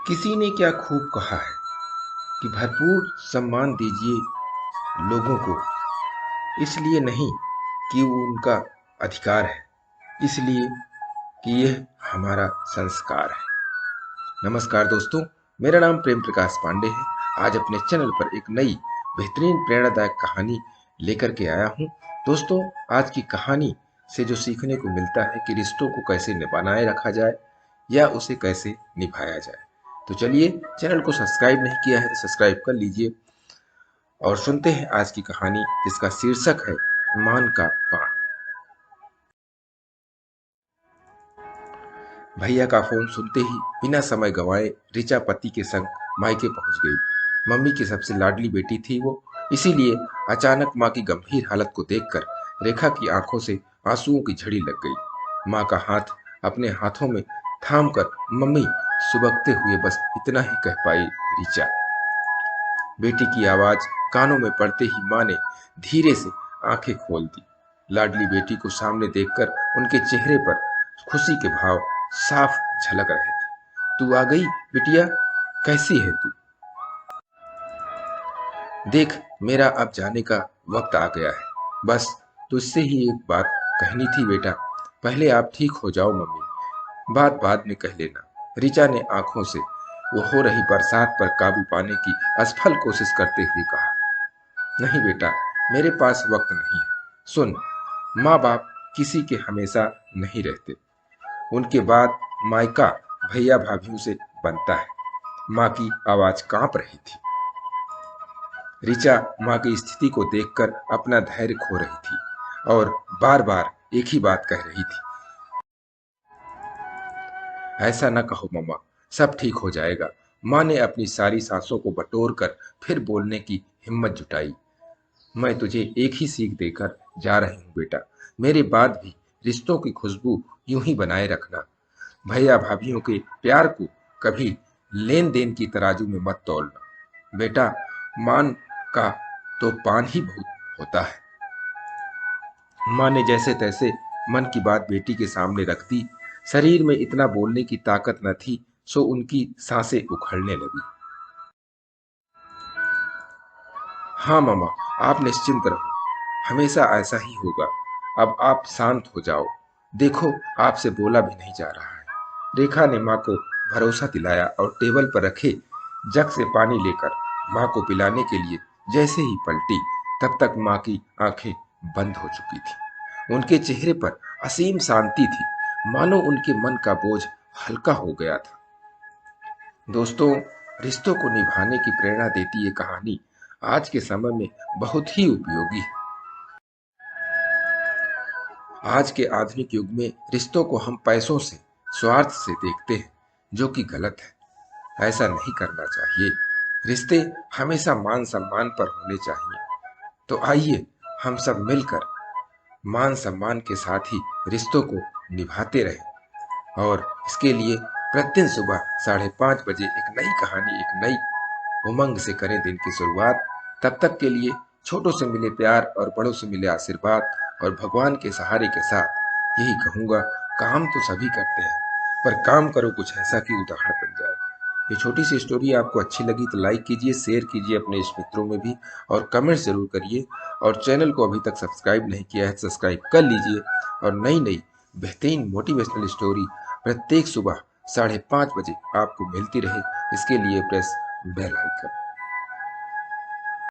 किसी ने क्या खूब कहा है कि भरपूर सम्मान दीजिए लोगों को, इसलिए नहीं कि वो उनका अधिकार है, इसलिए कि यह हमारा संस्कार है। नमस्कार दोस्तों, मेरा नाम प्रेम प्रकाश पांडे है। आज अपने चैनल पर एक नई बेहतरीन प्रेरणादायक कहानी लेकर के आया हूँ। दोस्तों, आज की कहानी से जो सीखने को मिलता है कि रिश्तों को कैसे बनाए रखा जाए या उसे कैसे निभाया जाए। तो चलिए, चैनल को सब्सक्राइब नहीं किया है तो सब्सक्राइब कर लीजिए और सुनते हैं आज की कहानी, जिसका शीर्षक है मान का पान। भैया का फोन सुनते ही बिना समय गंवाए ऋचा पति के संग मायके पहुंच गई। मम्मी की सबसे लाडली बेटी थी वो, इसीलिए अचानक माँ की गंभीर हालत को देखकर रेखा की आंखों से आंसुओं की झड़ी लग गई। माँ का हाथ अपने हाथों में थाम कर मम्मी सुबकते हुए बस इतना ही कह पाई, ऋचा। बेटी की आवाज कानों में पड़ते ही माँ ने धीरे से आंखें खोल दी। लाडली बेटी को सामने देखकर उनके चेहरे पर खुशी के भाव साफ झलक रहे थे। तू आ गई बिटिया, कैसी है तू? देख, मेरा अब जाने का वक्त आ गया है। बस तुझसे ही एक बात कहनी थी बेटा। पहले आप ठीक हो जाओ मम्मी, बात बाद में कह लेना। ऋचा ने आंखों से वो हो रही बरसात पर काबू पाने की असफल कोशिश करते हुए कहा, नहीं बेटा, मेरे पास वक्त नहीं है। सुन, माँ बाप किसी के हमेशा नहीं रहते, उनके बाद मायका भैया भाभीओं से बनता है। माँ की आवाज कांप रही थी। ऋचा माँ की स्थिति को देखकर अपना धैर्य खो रही थी और बार बार एक ही बात कह रही थी, ऐसा न कहो मम्मा, सब ठीक हो जाएगा। माँ ने अपनी सारी सांसों को बटोर कर फिर बोलने की हिम्मत जुटाई, मैं तुझे एक ही सीख देकर जा रही हूँ बेटा, मेरे बाद भी रिश्तों की खुशबू यूं ही बनाए रखना। भैया भाभीओं के प्यार को कभी लेन देन की तराजू में मत तौलना बेटा, मान का तो पान ही बहुत होता है। माँ ने जैसे तैसे मन की बात बेटी के सामने रख दी। शरीर में इतना बोलने की ताकत न थी, सो उनकी सांसें उखड़ने लगी। हाँ मामा, आप निश्चिंत रहो, हमेशा ऐसा ही होगा। अब आप शांत हो जाओ। देखो, आपसे बोला भी नहीं जा रहा है। रेखा ने माँ को भरोसा दिलाया और टेबल पर रखे जग से पानी लेकर माँ को पिलाने के लिए जैसे ही पलटी, तब तक माँ की आंखें बंद हो चुकी थी। उनके चेहरे पर असीम शांति थी, मानो उनके मन का बोझ हल्का हो गया था। दोस्तों, रिश्तों को निभाने की प्रेरणा देती ये कहानी आज के समय में बहुत ही उपयोगी है। आज के आधुनिक युग में रिश्तों को हम पैसों से, स्वार्थ से देखते हैं, जो कि गलत है। ऐसा नहीं करना चाहिए। रिश्ते हमेशा मान सम्मान पर होने चाहिए। तो आइए हम सब मिलकर मान सम्मान के साथ ही रिश्तों को निभाते रहें और इसके लिए प्रतिदिन सुबह 5:30 बजे एक नई कहानी, एक नई उमंग से करें दिन की शुरुआत। तब तक के लिए छोटों से मिले प्यार और बड़ों से मिले आशीर्वाद और भगवान के सहारे के साथ यही कहूँगा, काम तो सभी करते हैं, पर काम करो कुछ ऐसा कि उदाहरण बन जाए। ये छोटी सी स्टोरी आपको अच्छी लगी तो लाइक कीजिए, शेयर कीजिए अपने इष्ट मित्रों में भी और कमेंट्स जरूर करिए। और चैनल को अभी तक सब्सक्राइब नहीं किया है, सब्सक्राइब कर लीजिए और नई नई बेहतरीन मोटिवेशनल स्टोरी प्रत्येक सुबह 5:30 बजे आपको मिलती रहे, इसके लिए प्रेस बेल आइकन।